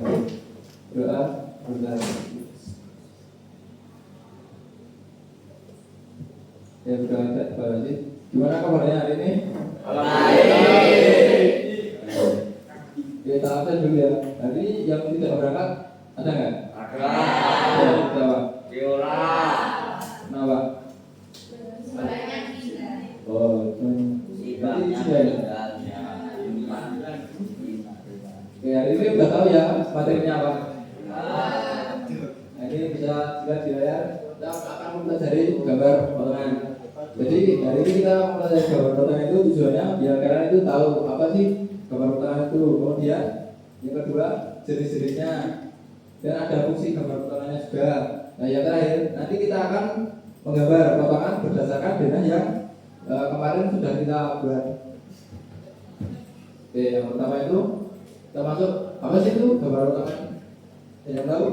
Doa benar. Ya berdoa terima kasih. Gimana kabarnya hari ini? Baik. Kita absen dulu ya. Hari yang tidak berangkat ada nggak? Ada. Ya, siapa? Viola. Kenapa? Oh, Sibaknya tinggalnya. Oke, hari ini udah tahu ya materinya apa? Nah, ini bisa dilihat di layar. Kita akan mempelajari gambar potongan. Jadi hari ini kita mempelajari gambar potongan itu tujuannya biar kalian itu tahu apa sih gambar potongan itu. Kemudian yang kedua jenis-jenisnya dan ada fungsi gambar potongannya juga. Nah yang terakhir nanti kita akan menggambar potongan berdasarkan dengan yang kemarin sudah kita buat. Oke, yang pertama itu kita masuk apa sih itu gambar potongan? Yang tahu?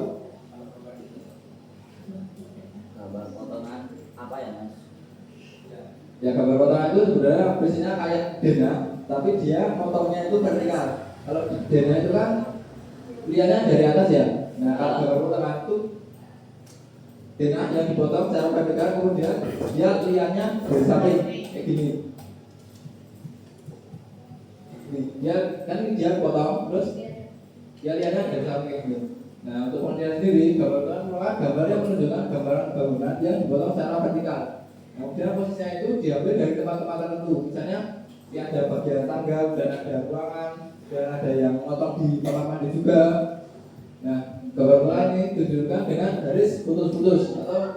Gambar potongan apa ya, Mas? Ya gambar potongan itu sebenarnya biasanya kayak dena, tapi dia potongnya itu vertikal. Kalau dena itu kan lihatnya dari atas ya. Nah kalau gambar potongan itu dena yang dipotong secara vertikal, kemudian dia lihatnya dari samping kayak gini. Dia kan dia potong terus dia lihatnya dari samping kayak gini. Nah untuk penelitian sendiri gambar potongan merupakan gambar yang menunjukkan gambaran bangunan yang dipotong secara vertikal. Nah, kemudian posisinya itu diambil dari tempat-tempat tertentu. Misalnya ini ada bagian tangga dan ada ruangan dan ada yang motong di kamar mandi juga. Nah, gambar potongan ini ditunjukkan dengan garis putus-putus atau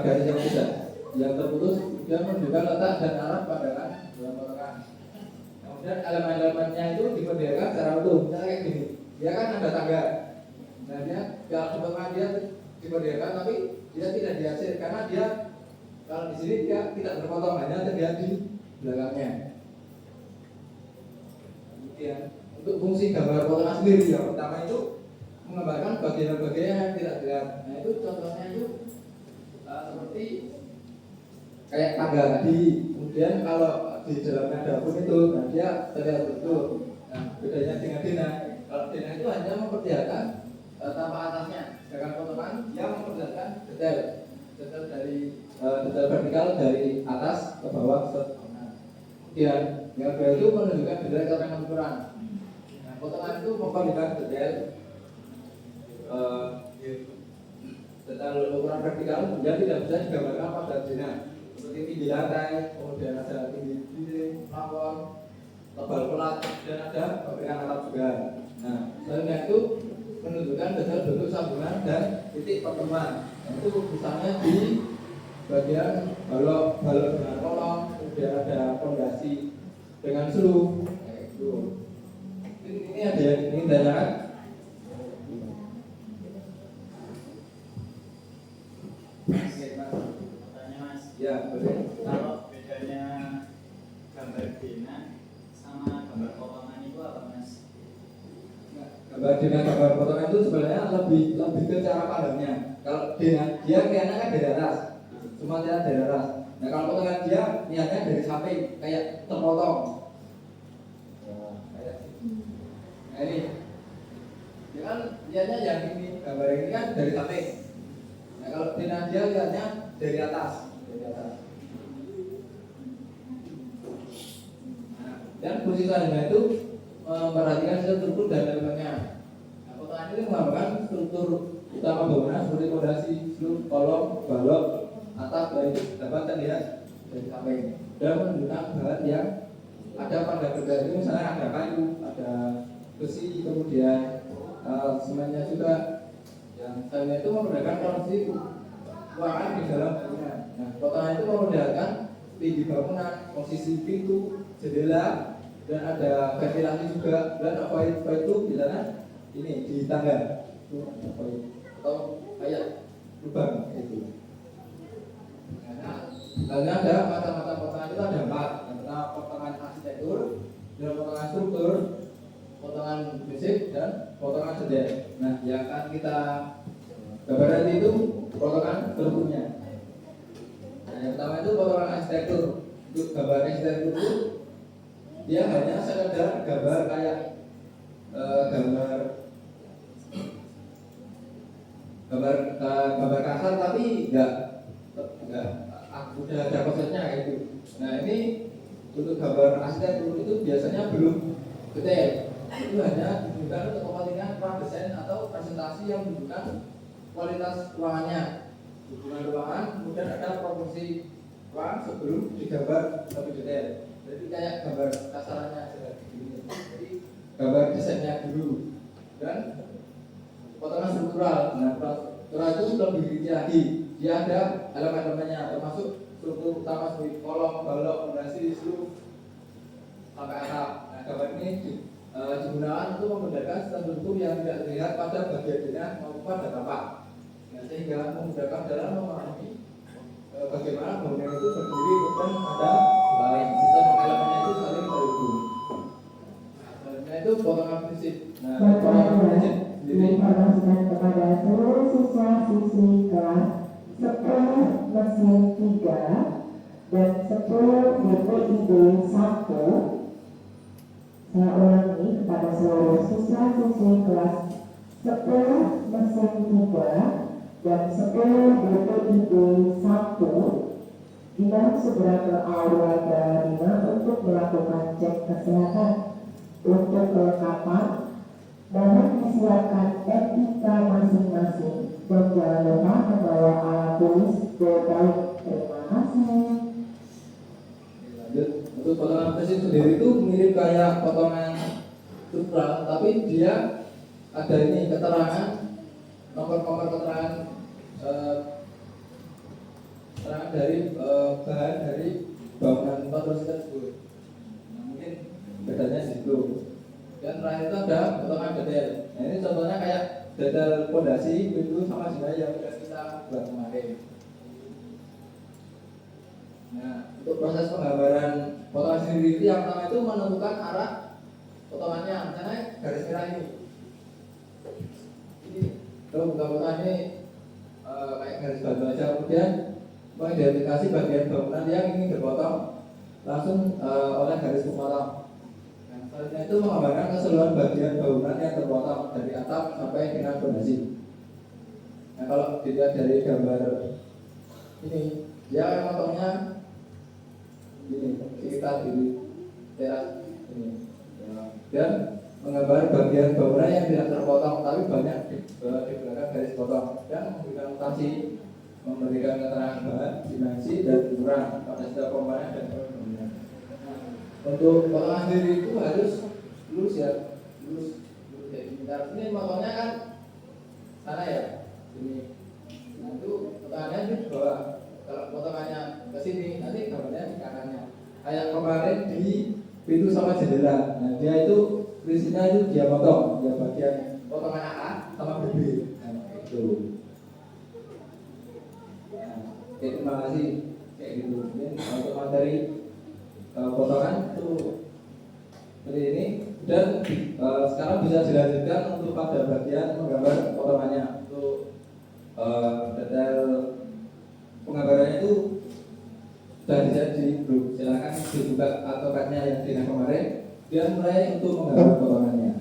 garis yang tidak. Yang terputus dia menunjukkan letak dan arah pandangan dalam potongan. Kemudian elemen-elemennya itu diberdirikan secara utuh. Misalnya kayak gini, dia kan ada tangga. Nah, dia kalau di potongan dia diberdirikan tapi dia tidak dihasil karena dia kalau di sini dia tidak terpotong, hanya terlihat di belakangnya. Kemudian untuk fungsi gambar potongan sendiri yang pertama itu menggambarkan bagian-bagian yang tidak terlihat. Nah itu contohnya itu seperti kayak tangga tadi. Kemudian kalau di dalamnya dapur itu, nah dia terlihat betul. Nah bedanya dengan dena, kalau dena itu hanya memperlihatkan tampak atasnya, sedangkan potongan dia memperlihatkan detail dari detail vertikal dari atas ke bawah ke kanan. Kemudian yang kedua itu menunjukkan detail keterangan ukuran. Nah, potongan itu memperlihatkan detail detail ukuran vertikal, kemudian tidak bisa digambarkan pada dena seperti tinggi lantai, kemudian ada tinggi dinding, plafon, tebal pelat, dan ada pabrikan atap juga. Nah, selain itu menunjukkan detail bentuk sambungan dan titik pertemuan. Itu misalnya di bagian balok dengan kolong, kemudian ada fondasi dengan seluruh. Ini ada yang ingin ditanyakan? Tanya Mas. Ya, boleh. Kalau bedanya gambar dena sama gambar potongan itu apa Mas? Gambar dengan gambar potongan itu sebenarnya lebih ke cara pandangnya. Kalau dengan dia kayaknya kan dari atas, cuma dia dari atas. Nah kalau potongan dia niatnya dari samping, kayak terpotong. Nah ini, dia kan lihatnya yang ini, gambar ini kan dari samping. Nah kalau dengan dia lihatnya dari atas, Nah, dan fungsi selanjutnya itu memperhatikan struktur dan elemennya. Nah, potongan ini menggambarkan struktur utama bangunan seperti fondasi, seluk, kolom, balok, atap dan dapat terlihat dari samping. Dan menunjukkan bahan yang ada pada benda itu, misalnya ada kayu, ada besi, kemudian semennya juga. Yang lainnya itu memperlihatkan kondisi ruangan di dalam bangunan. Nah, potongan itu memperlihatkan tinggi bangunan, posisi pintu, jendela, dan ada ventilasi juga. Dan apa itu biasanya ini di tangga itu apa itu? Atau kayak lubang itu. Lalu ada macam-macam potongan itu ada 4. Yang pertama potongan arsitektur, dan potongan struktur, potongan fisik, dan potongan detail. Nah, yang akan kita gambarkan itu potongan strukturnya. Nah, yang pertama itu potongan arsitektur. Untuk gambar arsitektur itu dia hanya sekedar gambar kayak gambar gambar kasar tapi enggak udah ada konsepnya kayak gitu. Nah ini untuk gambar asli itu biasanya belum detail, itu hanya digunakan untuk kepentingan pradesain atau presentasi yang menunjukkan kualitas ruangannya, hubungan ruangan, kemudian ada proporsi ruang sebelum digambar lebih detail. Jadi kayak gambar kasarannya seperti ini. Jadi gambar desainnya dulu dan potongan struktural. Nah, struktural itu lebih rinci lagi. Dia ada elemen-elemennya, termasuk struktur utama seperti kolom, balok, fondasi, seluruh sampai atap. Nah, gambar ini digunakan untuk membedakan struktur yang tidak terlihat pada bagian dinah maupun pada tapak. Nah, sehingga memudahkan dalam memahami bagaimana bangunan itu berdiri dan ada sistem elemennya itu saling terhubung. Nah, itu potongan prinsip. Nah, potongan prinsip sendiri informasikan kepada seluruh siswa-siswi kelas 10 mesin 3 dan 10 DPID 1. Saya ulangi kepada seluruh siswa-siswi kelas 10 mesin 3 dan 10 DPID 1 diminta segera ke aula Darima untuk melakukan cek kesehatan. Untuk kelengkapan dapat disiapkan NIK masing-masing dan jangan lupa membawa alat tulis terbaik. Terima kasih. Lanjut, untuk potongan prinsip sendiri itu mirip kayak potongan struktural, tapi dia ada ini keterangan nomor-nomor keterangan keterangan dari bahan dari bangunan konstruksi tersebut. Nah, mungkin bedanya di situ. Dan terakhir itu ada potongan detail. Nah, ini contohnya kayak detail fondasi pintu sama jenayah yang sudah kita buat kemarin. Nah, untuk proses penggambaran potongan sendiri itu yang pertama itu menentukan arah potongannya, misalnya garis merah ini. Ini potongan ini kayak garis batu aja, kemudian mengidentifikasi bagian bangunan yang ingin dipotong langsung oleh garis pemotong. Nah, selanjutnya itu menggambarkan keseluruhan bagian bangunan yang terpotong dari atap sampai dengan fondasi. Nah, kalau dilihat dari gambar ini, dia potongnya ini sekitar di teras ini, dan menggambar bagian bangunan yang tidak terpotong tapi banyak di belakang garis potong dan memberikan notasi, memberikan keterangan bahan, dimensi dan ukuran pada setiap komponen dan bangunan. Untuk potongan sendiri itu harus lurus ya, lurus kayak gini. Ini potongnya kan sana ya, ini. Nah, itu potongannya di bawah. Kalau potongannya ke sini, nanti gambarnya di kanannya. Kayak kemarin di pintu sama jendela. Nah, dia itu prinsipnya itu dia potong, dia bagian potongan A sama B. Nah, itu. Nah, oke, terima kasih. Kayak gitu. Mungkin untuk materi potongan itu seperti ini. Dan sekarang bisa dilanjutkan untuk pada bagian menggambar potongannya. Untuk detail penggambarannya itu sudah bisa di grup, silakan dibuka AutoCAD-nya yang di kemarin dan mulai untuk menggambar potongannya.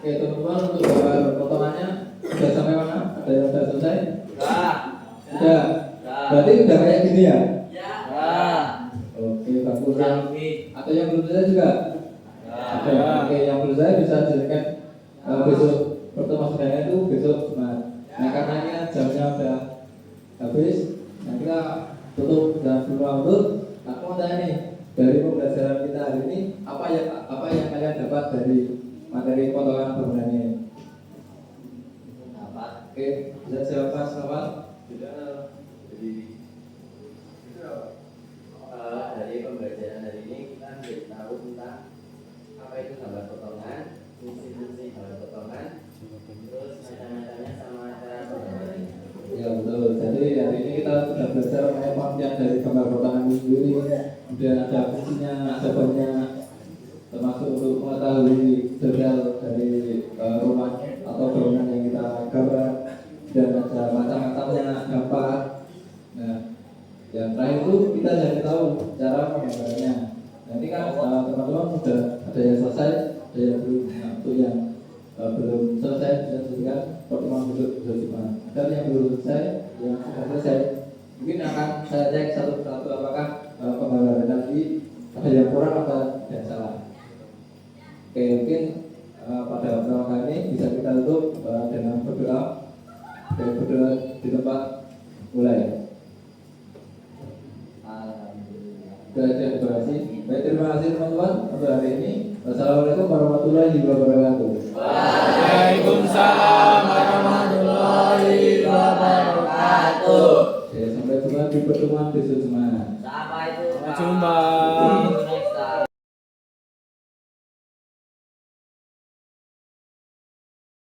Oke teman-teman, untuk gambar potongannya sudah sampai mana? Ada yang sudah selesai? Sudah. Sudah. Sudah. Berarti udah kayak gini ya? Sudah. Oke, bagus. Kurang lebih. Atau yang belum selesai juga? Ada. Oke, yang belum selesai bisa dijadikan besok pertemuan saudara itu besok Jumat. Nah karena ini kan jamnya udah habis, nah kita tutup dan belum tutup. Aku mau tanya nih, dari pembelajaran kita hari ini apa yang kalian dapat dari materi potongan bangunan ini? Dapat. Oke, bisa jawab Mas Noval? Jadi dari pembelajaran hari ini kita menjadi tahu tentang apa itu gambar potongan, fungsi-fungsi gambar potongan, terus macam-macamnya sama cara penggambarannya. Ya betul. Jadi hari ini kita sudah belajar mengenai pengertian dari gambar potongan itu sendiri. Kemudian ada fungsinya, ada banyak, termasuk untuk mengetahui detail dari rumah atau bangunan yang kita gambar, dan ada macam-macamnya gambar. Nah, yang terakhir itu kita jadi tahu cara penggambarannya. Nanti kan teman-teman sudah ada yang selesai, ada yang belum. Nah, untuk yang belum selesai dan juga pertemuan besok Jumat. Dan yang belum selesai, yang sudah selesai, mungkin akan saya cek satu persatu apakah penggambaran tadi ada yang kurang atau yang salah. Oke, mungkin pada pertama kali ini bisa kita tutup dengan berdoa. Oke, berdoa di tempat mulai. Alhamdulillah. Terima kasih. Baik, terima kasih teman-teman untuk hari ini. Wassalamualaikum warahmatullahi wabarakatuh. Waalaikumsalam warahmatullahi wabarakatuh. Oke, sampai jumpa di pertemuan besok Jumat. Sampai jumpa. Sampai jumpa.